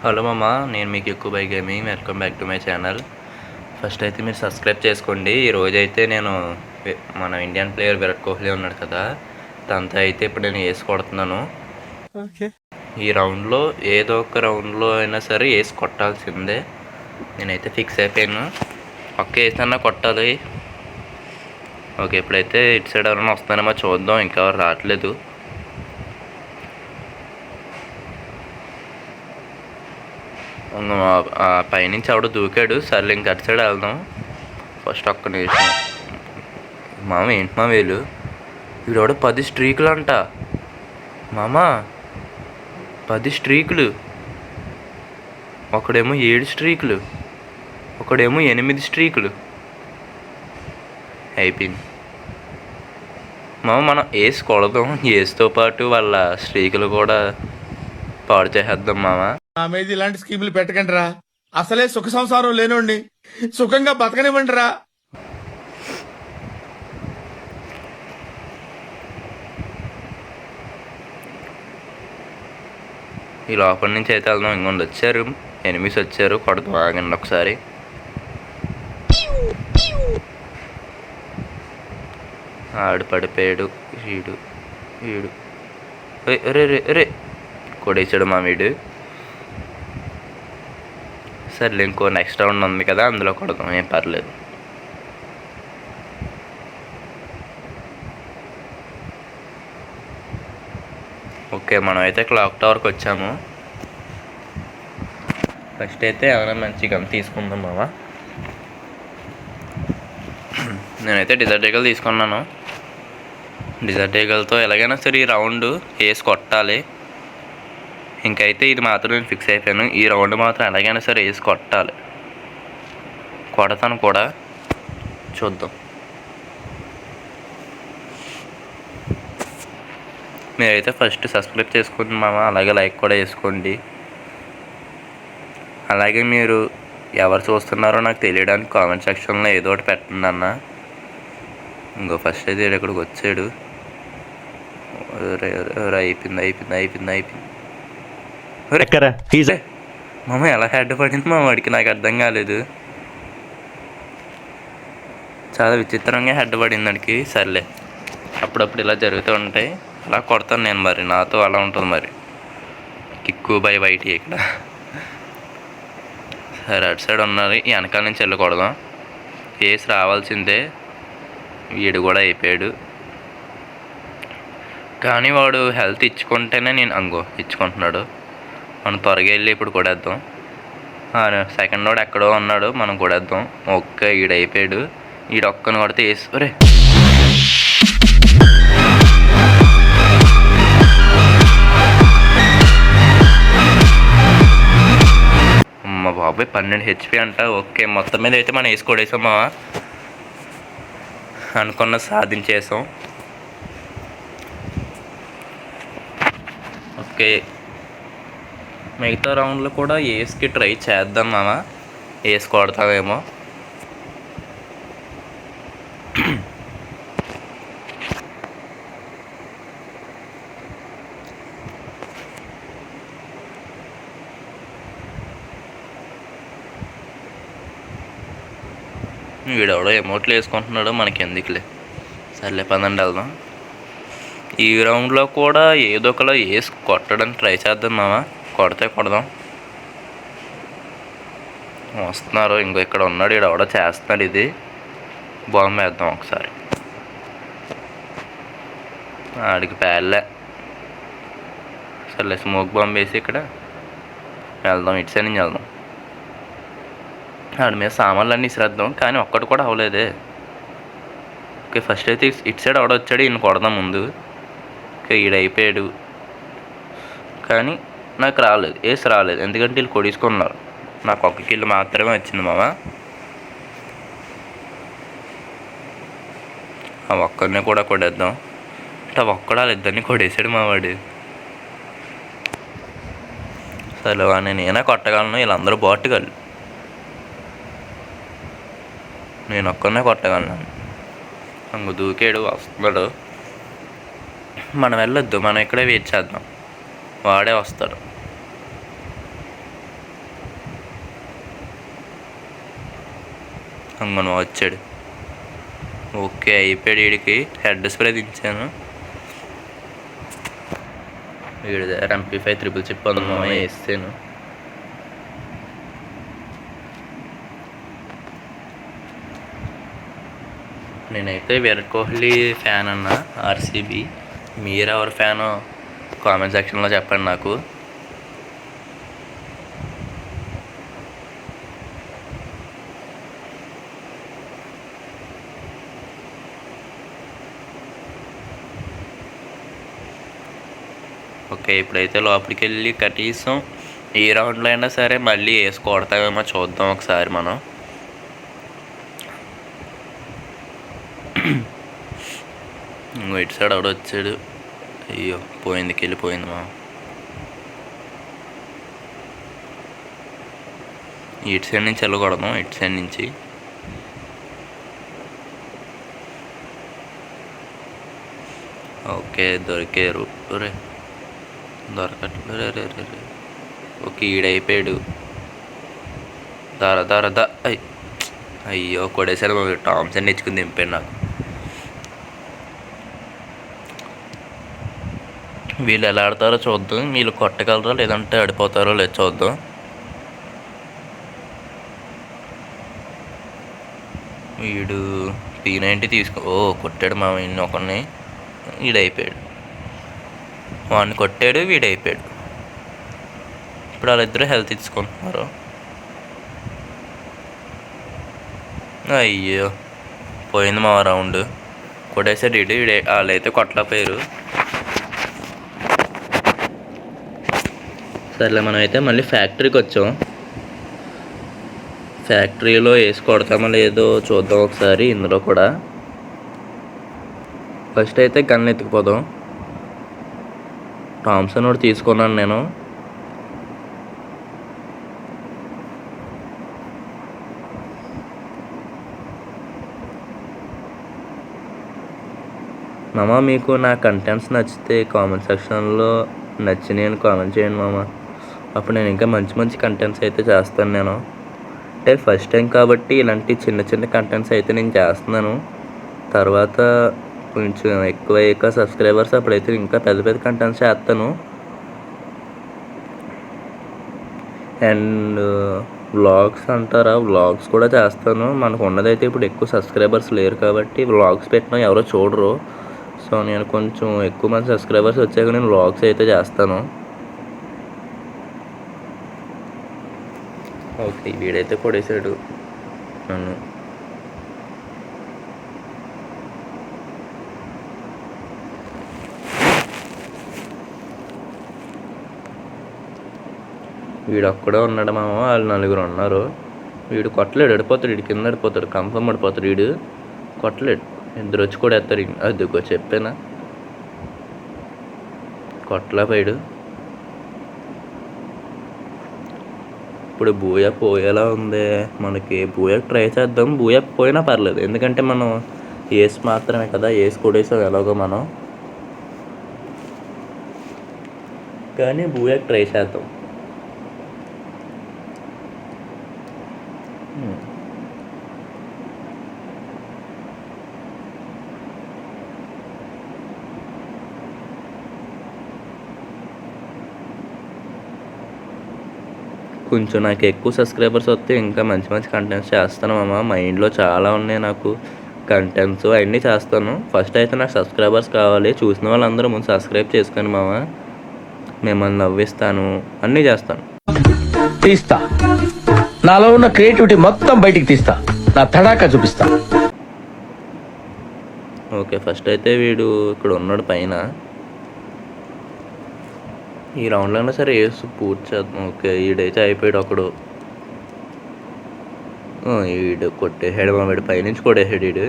Hello మామ, నేను మీకు ఎక్కువ by gaming. Welcome back to my channel. First అయితే మీరు సబ్స్క్రైబ్ చేసుకోండి. ఈరోజైతే నేను మన ఇండియన్ ప్లేయర్ విరాట్ కోహ్లీ ఉన్నాడు కదా, తనతో అయితే ఇప్పుడు నేను వేసి కొడుతున్నాను. ఓకే, ఈ రౌండ్లో ఏదో ఒక రౌండ్లో అయినా సరే వేసి కొట్టాల్సిందే. నేనైతే ఫిక్స్ అయిపోయాను, ఒక్క వేసన్నా కొట్టాలి. ఓకే, ఇప్పుడైతే ఇటు సైడ్ ఎవరైనా వస్తానేమో చూద్దాం. ఇంకా రావట్లేదు. పైనుంచి ఆవిడ దూకాడు. సర్లే ఇంక అటు సైడ్ వెళ్దాం. ఫస్ట్ ఒక్క నిమిషం. మామ ఏంటి మా వేలు, వీడోడ 10 స్ట్రీకులు అంట. మామ 10 స్ట్రీకులు, ఒకడేమో 7 స్ట్రీకులు, ఒకడేమో 8 స్ట్రీకులు. అయిపోయింది మామ, మనం ఏసి కొడదాం. ఏసుతో పాటు వాళ్ళ స్ట్రీకులు కూడా పాడు చేసేద్దాం మామ. నా మీద ఇలాంటి స్కీములు పెట్టకండి రా. అసలే సుఖ సంసారం లేనోండి, సుఖంగా బతకనివ్వండి రా. ఈ లోపల నుంచి అయితే వెళ్దాం. ఇంకొండి వచ్చారు, ఎనిమిస్ వచ్చారు. కొడదాం, ఆగండి ఒకసారి. ఆడు పడిపోయాడు. వీడు వీడు రే రే రే కొడేసాడు మా వీడు. సర్లే, ఇంకో నెక్స్ట్ రౌండ్ ఉంది కదా, అందులో కొడదాం, ఏం పర్లేదు. ఓకే, మనం అయితే క్లాక్ టవర్కి వచ్చాము. ఫస్ట్ అయితే ఏమైనా మంచి గమ్ తీసుకుందాం మామ. నేనైతే డిజర్ట్ ఈగల్ తీసుకున్నాను. డిజర్ట్ ఈగల్తో ఎలాగైనా సరే ఈ రౌండ్ వేసి కొట్టాలి. ఇంకైతే ఇది మాత్రం నేను ఫిక్స్ అయిపోయాను. ఈ రౌండ్ మాత్రం ఎలాగైనా సరే వేసి కొట్టాలి. కొడతాను కూడా, చూద్దాం. మీరైతే ఫస్ట్ సబ్స్క్రైబ్ చేసుకోండి మామ, అలాగే లైక్ కూడా వేసుకోండి. అలాగే మీరు ఎవరు చూస్తున్నారో నాకు తెలియడానికి కామెంట్ సెక్షన్లో ఏదో ఒకటి పెట్టండి అన్న. ఇంకో ఫస్ట్ అయితే ఇక్కడికి వచ్చాడు. అయిపోయింది అయిపోయింది అయిపోయింది అయిపోయింది. మామ ఎలా హెడ్ పడింది మా వాడికి, నాకు అర్థం కాలేదు. చాలా విచిత్రంగా హెడ్ పడింది వాడికి. సర్లే, అప్పుడప్పుడు ఇలా జరుగుతూ ఉంటాయి. అలా కొడతాను నేను, మరి నాతో అలా ఉంటుంది మరి. కిక్కు బై వైటీ ఇక్కడ. సరే, అటు సైడ్ ఉన్నారు. ఈ వెనకాల నుంచి వెళ్ళి కొడదాం. వేసి రావాల్సిందే. వీడు కూడా అయిపోయాడు. కానీ వాడు హెల్త్ ఇచ్చుకుంటేనే నేను ఇచ్చుకుంటున్నాడు. మనం త్వరగా వెళ్ళి ఇప్పుడు కొడేద్దాం. సెకండ్ వాడు ఎక్కడో ఉన్నాడు, మనం కొడేద్దాం. ఓకే, ఈడైపోయాడు. ఈడొక్కను కొడితే వేసి ఒరే. అమ్మ బాబాయ్, 12 HP అంట. ఓకే, మొత్తం మీద అయితే మనం వేసి కొడేసామా, అనుకున్న సాధించేసాం. ఓకే, మిగతా రౌండ్లో కూడా ఏస్కి ట్రై చేద్దాం మామ. ఏస్ కొడతామేమో. వీడెవడో ఎమోట్లు వేసుకుంటున్నాడు, మనకి ఎందుకులే. సర్లే, పదండి వెళ్దాం. ఈ రౌండ్లో కూడా ఏదో ఒకలా వేసి కొట్టడానికి ట్రై చేద్దాం మామ. కొడితే కొడదాం. వస్తున్నారు, ఇంకో ఇక్కడ ఉన్నాడు. ఇక్కడ ఎవడో చేస్తున్నాడు. ఇది బాంబు వేద్దాం ఒకసారి. ఆడికి పేర్లే. సర్లే, స్మోక్ బాంబు వేసి ఇక్కడ వెళ్దాం. ఇటు సైడ్ నుంచి వెళ్దాం. ఆడి మీద సామాన్లు అన్నీ ఇసిరేద్దాం. కానీ ఒక్కటి కూడా అవ్వలేదే. ఓకే, ఫస్ట్ అయితే ఇటు సైడ్ ఎవడొచ్చాడు, ఈయన కొడదాం ముందు. ఓకే, ఈడైపోయాడు. కానీ నాకు రాలేదు, వేసి రాలేదు. ఎందుకంటే వీళ్ళు కొడేసుకున్నారు. నాకు ఒక్క కిల్ మాత్రమే వచ్చింది మామ. ఆ ఒక్కరిని కూడా కొడేద్దాం. ఇట్లా ఒక్కడా ఇద్దరిని కొడేసాడు మా వాడు. సరే, నేనే కొట్టగలను. వీళ్ళందరూ బాటుగాళ్ళు, నేను ఒక్కరినే కొట్టగలను. అంగు దూకాడు, వస్తున్నాడు. మనం వెళ్ళొద్దు, మనం ఇక్కడే వెయిట్ చేద్దాం. వాడే వస్తాడు. అంగను వచ్చాడు. ఓకే అయిపోయాడు. వీడికి హెడ్ స్ప్రే దించాను. వీడి దగ్గర MP5 ట్రిపుల్ చిప్ ఉందమ్మా, వేసాను. నేనైతే విరాట్ కోహ్లీ ఫ్యాన్ అన్న, RCB. మీరెవరి ఫ్యానో కామెంట్ సెక్షన్లో చెప్పండి నాకు. ఓకే ఇప్పుడైతే లోపలికి వెళ్ళి కనీసం ఏ రౌండ్లో అయినా సరే మళ్ళీ వేసి కొడతామేమో చూద్దాం ఒకసారి మనం. ఇటు సైడ్ ఆవిడ వచ్చాడు. అయ్యో పోయిందికి వెళ్ళిపోయింది మా. ఇటు సైడ్ నుంచి వెళ్ళకూడదు, ఇటు సైడ్ నుంచి. ఓకే దొరికారు. రే దొరకట్లే. రే రే రే. ఓకే ఈడైపోయాడు. దా అయ్యో కొడేసాడు. టామ్సన్ ఇచ్చుకుని దింపాడు నాకు. వీళ్ళు ఎలా ఆడతారో చూద్దాం. వీళ్ళు కొట్టగలరా లేదంటే ఆడిపోతారో లేదు చూద్దాం. వీడు P90 కొట్టాడు మా వీడిని ఒకరిని. వీడైపోయాడు. వాడిని కొట్టాడు, వీడైపోయాడు. ఇప్పుడు వాళ్ళిద్దరూ హెల్త్ ఇచ్చుకుంటున్నారు. అయ్యో పోయింది మా రౌండ్. కొట్టేసాడు వీడు. వాళ్ళైతే కొట్టలేకపోయారు. సర్లే మనం అయితే మళ్ళీ ఫ్యాక్టరీకి వచ్చాం. ఫ్యాక్టరీలో వేసి కొడతామో లేదో చూద్దాం ఒకసారి. ఇందులో కూడా ఫస్ట్ అయితే గన్ ఎత్తుకుపోదాం. థామ్సన్ కూడా తీసుకున్నాను నేను. మామ మీకు నా కంటెంట్స్ నచ్చితే కామెంట్ సెక్షన్లో నచ్చినాయని కామెంట్ చేయండి మామ. అప్పుడు నేను ఇంకా మంచి మంచి కంటెంట్స్ అయితే చేస్తాను. నేను అంటే ఫస్ట్ టైం కాబట్టి ఇలాంటి చిన్న చిన్న కంటెంట్స్ అయితే నేను చేస్తున్నాను. తర్వాత కొంచెం ఎక్కువ సబ్స్క్రైబర్స్ అప్పుడైతే ఇంకా పెద్ద పెద్ద కంటెంట్స్ చేస్తాను. అండ్ వ్లాగ్స్ అంటారా, వ్లాగ్స్ కూడా చేస్తాను. మనకు ఉన్నదైతే ఇప్పుడు ఎక్కువ సబ్స్క్రైబర్స్ లేరు కాబట్టి వ్లాగ్స్ పెట్టినా ఎవరో చూడరు. సో నేను కొంచెం ఎక్కువ మంది సబ్స్క్రైబర్స్ వచ్చాక నేను వ్లాగ్స్ అయితే చేస్తాను. ఓకే వీడైతే కొడేసాడు నన్ను. వీడు ఒక్కడే ఉన్నాడు మామ, వాళ్ళు 4 ఉన్నారు. వీడు కొట్టలేడు, పడిపోతాడు. వీడు కింద పడిపోతాడు, కన్ఫర్మ్ పడిపోతాడు. వీడు కొట్టలేడు. ఇద్దరు వచ్చి కూడా ఎత్తారు. అదిగో చెప్పానా, కొట్టలేపోయాడు. ఇప్పుడు బూయా పోయేలా ఉంది మనకి. బూయాకి ట్రై చేద్దాం. బూయా పోయినా పర్లేదు, ఎందుకంటే మనం ఏస్ మాత్రమే కదా, ఏస్ కొడేసాం ఎలాగో మనం. కానీ బూయాకి ట్రై చేద్దాం. కొంచెం నాకు ఎక్కువ సబ్స్క్రైబర్స్ వస్తే ఇంకా మంచి మంచి కంటెంట్స్ చేస్తాను మామ. మైండ్లో చాలా ఉన్నాయి నాకు కంటెంట్స్, అవన్నీ చేస్తాను. ఫస్ట్ అయితే నాకు సబ్స్క్రైబర్స్ కావాలి. చూసిన వాళ్ళందరూ ముందు సబ్స్క్రైబ్ చేసుకొని మామ. మిమ్మల్ని నవ్విస్తాను, అన్నీ చేస్తాను. తీస్తా, నాలో ఉన్న క్రియేటివిటీ మొత్తం బయటికి తీస్తా, నా తడాకా చూపిస్తా. ఓకే ఫస్ట్ అయితే వీడు ఇక్కడ ఉన్నాడు పైన. ఈ రౌండ్లో అయినా సరే వేసి పూర్తి చేద్దాం. ఓకే ఈడైతే అయిపోయాడు ఒకడు. వీడు కొట్టేసాడు మా వీడు, పైనుంచి కొట్టేసాడు వీడు.